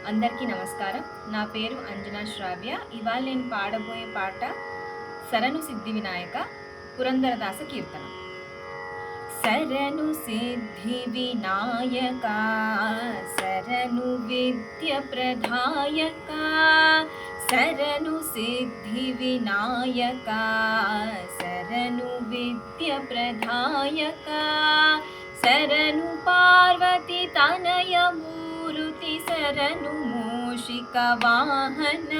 అందరికీ నమస్కారం. నా పేరు అంజనా శ్రావ్య. ఇవాళ నేను పాడబోయే పాట శరణు సిద్ధి వినాయక పురందరదాస కీర్తన. శరణు సిద్ధి వినాయక శరణు విద్య ప్రదాయక శరణు సిద్ధి వినాయక శరణు విద్య ప్రదాయక శరణు పార్వతి తనయమూరుతి శరణు మూషిక వాహన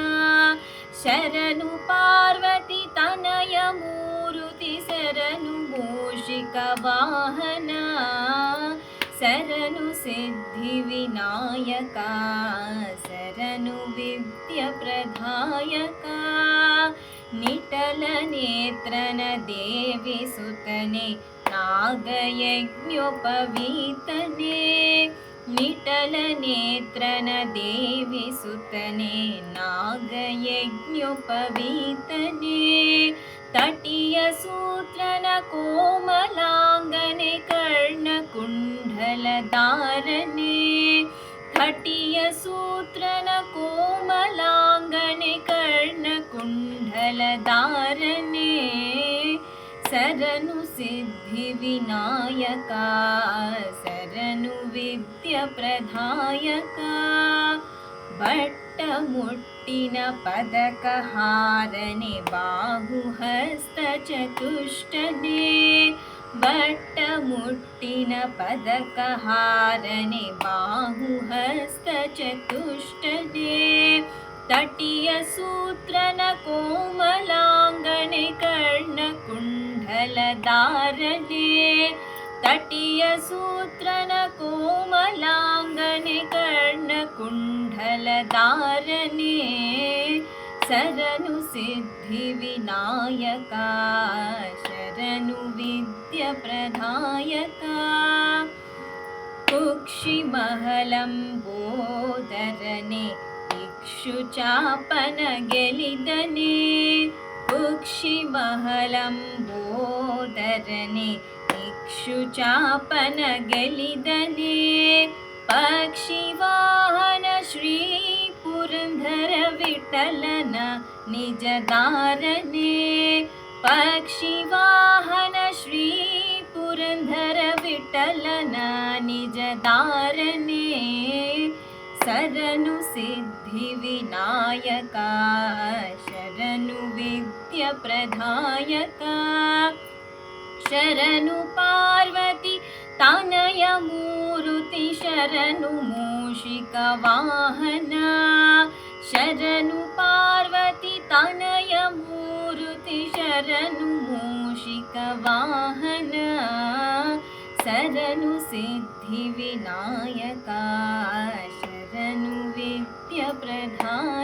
శరణు పార్వతి తనయమూరుతి శరణు మూషిక వాహన శరణు సిద్ధి వినాయక శరణు విద్య ప్రదాయక నిటల నేత్రన దేవి సుతనే నాగయజ్ఞోపవీతనే నిటల నేత్రన దేవి సుతనే నాగయజ్ఞోపవీతనే ತಟಿಯ ಸೂತ್ರನ ಕೋಮಲಾಂಗನೆ ಕರ್ಣಕುಂಡಲಧಾರನೆ ತಟಿಯ ಸೂತ್ರನ ಕೋಮಲಾಂಗನೆ ಕರ್ಣಕುಂಡಲಧಾರನೆ ಶರಣು ಸಿದ್ಧಿ ವಿನಾಯಕ ಶರಣು ವಿದ್ಯ ಪ್ರದಾಯಕ ಬಟ್ಟ ಮುಟ್ಟಿನ ಪದಕ ಹಾರನೆ ಬಾಹುಹಸ್ತ ಚತುಷ್ಟನೆ ಬಟ್ಟ ಮುಟ್ಟಿನ ಪದಕ ಹಾರನೆ ಬಾಹುಹಸ್ತ ಚತುಷ್ಟನೆ ತಟಿಯ ಸೂತ್ರನ ಕೋಮಲಾಂಗನೆ ಕರ್ಣಕುಂಡಲಧಾರನೆ ತಟಿಯ ಸೂತ್ರನ ಕೋಮಲಾಂಗನೆ ಕರ್ಣಕುಂಡಲಧಾರನೆ ಶರಣು ಸಿದ್ಧಿ ವಿನಾಯಕ ಶರಣು ವಿದ್ಯ ಪ್ರದಾಯಕ ಕುಕ್ಷಿಮಹಲಂಬೋದರನೆ ಇಕ್ಷುಚಾಪನ ಗೆಲಿದನೆ ಕುಕ್ಷಿಮಹಲಂಬೋದರನೆ ಇಕ್ಷುಚಾಪನ ಗೆಲಿದನೆ ಪಕ್ಷಿವಾಹನ ಶ್ರೀ ಪುರಂದರ ವಿಠಲನ ನಿಜದಾರನೆ ಪಕ್ಷಿವಾಹನ ಶ್ರೀ ಪುರಂದರ ವಿಠಲನ ನಿಜದಾರನೆ ಶರಣು ಸಿದ್ಧಿ ವಿನಾಯಕ ಶರಣು ವಿದ್ಯ ಪ್ರದಾಯಕ ಶರಣು ಪಾರ್ವತಿ ತನಯ ಮೂರುತಿ ಶರಣು ಮೂಷಿಕ ವಾಹನ ಶರಣು ಪಾರ್ವತಿ ತನಯ ಮೂರುತಿ ಶರಣು ಮೂಷಿಕ ವಾಹನ ಶರಣು ಸಿದ್ಧಿ ವಿನಾಯಕ ಶರಣು ವಿದ್ಯ ಪ್ರದಾಯಕ